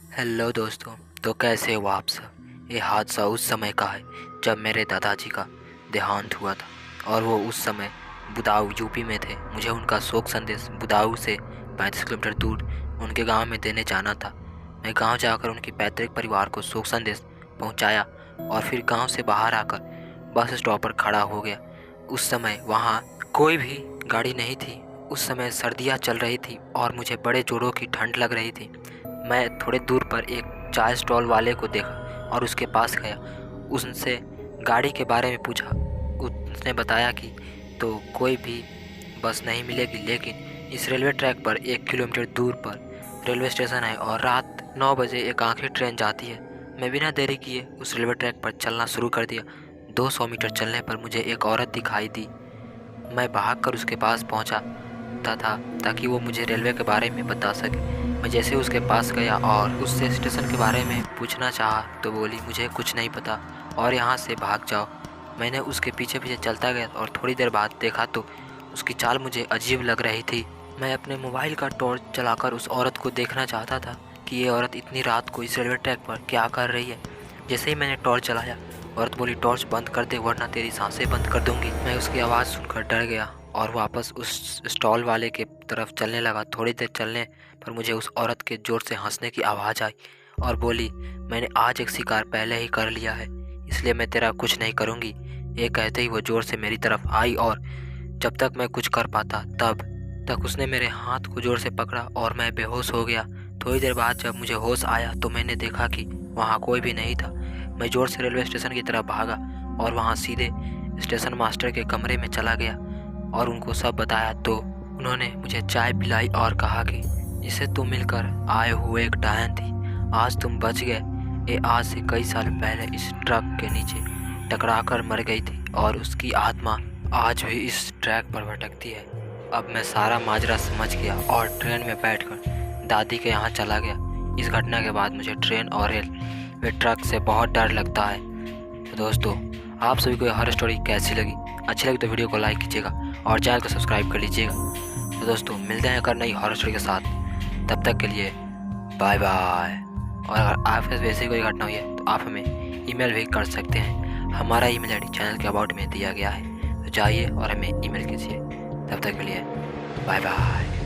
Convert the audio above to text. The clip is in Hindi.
हेलो दोस्तों। तो कैसे हो आप सब। ये हादसा उस समय का है जब मेरे दादाजी का देहांत हुआ था और वो उस समय बुदाऊ यूपी में थे। मुझे उनका शोक संदेश बुदाऊ से 35 किलोमीटर दूर उनके गांव में देने जाना था। मैं गांव जाकर उनके पैतृक परिवार को शोक संदेश पहुंचाया और फिर गांव से बाहर आकर बस स्टॉप पर खड़ा हो गया। उस समय वहाँ कोई भी गाड़ी नहीं थी। उस समय सर्दियाँ चल रही थी और मुझे बड़े जोरों की ठंड लग रही थी। मैं थोड़े दूर पर एक चाय स्टॉल वाले को देखा और उसके पास गया। उससे गाड़ी के बारे में पूछा। उसने बताया कि तो कोई भी बस नहीं मिलेगी, लेकिन इस रेलवे ट्रैक पर 1 किलोमीटर दूर पर रेलवे स्टेशन है और रात 9 बजे एक आखिरी ट्रेन जाती है। मैं बिना देरी किए उस रेलवे ट्रैक पर चलना शुरू कर दिया। 200 मीटर चलने पर मुझे एक औरत दिखाई दी। मैं भागकर उसके पास पहुंचा था ताकि वो मुझे रेलवे के बारे में बता सके। मैं जैसे उसके पास गया और उससे स्टेशन के बारे में पूछना चाहा तो बोली, मुझे कुछ नहीं पता और यहाँ से भाग जाओ। मैंने उसके पीछे पीछे चलता गया और थोड़ी देर बाद देखा तो उसकी चाल मुझे अजीब लग रही थी। मैं अपने मोबाइल का टॉर्च चलाकर उस औरत को देखना चाहता था कि ये औरत इतनी रात को इस रेलवे ट्रैक पर क्या कर रही है। जैसे ही मैंने टॉर्च चलाया, औरत बोली, टॉर्च बंद कर दे वरना तेरी सांसें बंद कर दूंगी। मैं उसकी आवाज़ सुनकर डर गया और वापस उस स्टॉल वाले के तरफ चलने लगा। थोड़ी देर चलने पर मुझे उस औरत के ज़ोर से हंसने की आवाज़ आई और बोली, मैंने आज एक शिकार पहले ही कर लिया है, इसलिए मैं तेरा कुछ नहीं करूँगी। ये कहते ही वो ज़ोर से मेरी तरफ आई और जब तक मैं कुछ कर पाता तब तक उसने मेरे हाथ को ज़ोर से पकड़ा और मैं बेहोश हो गया। थोड़ी देर बाद जब मुझे होश आया तो मैंने देखा कि वहाँ कोई भी नहीं था। मैं ज़ोर से रेलवे स्टेशन की तरफ भागा और वहाँ सीधे स्टेशन मास्टर के कमरे में चला गया और उनको सब बताया। तो उन्होंने मुझे चाय पिलाई और कहा कि इसे तुम मिलकर आए हुए एक डायन थी, आज तुम बच गए। ये आज से कई साल पहले इस ट्रक के नीचे टकराकर मर गई थी और उसकी आत्मा आज भी इस ट्रैक पर भटकती है। अब मैं सारा माजरा समझ गया और ट्रेन में बैठकर दादी के यहाँ चला गया। इस घटना के बाद मुझे ट्रेन और रेलवे ट्रक से बहुत डर लगता है। तो दोस्तों, आप सभी को यह हॉरर स्टोरी कैसी लगी? अच्छी लगी तो वीडियो को लाइक कीजिएगा और चैनल को सब्सक्राइब कर लीजिएगा। तो दोस्तों, मिलते हैं नई हॉरर स्टोरी के साथ। तब तक के लिए बाय बाय। और अगर आपके साथ वैसी कोई घटना हुई है तो आप हमें ईमेल भी कर सकते हैं। हमारा ईमेल आईडी चैनल के अबाउट में दिया गया है, तो जाइए और हमें ईमेल कीजिए। तब तक के लिए बाय बाय।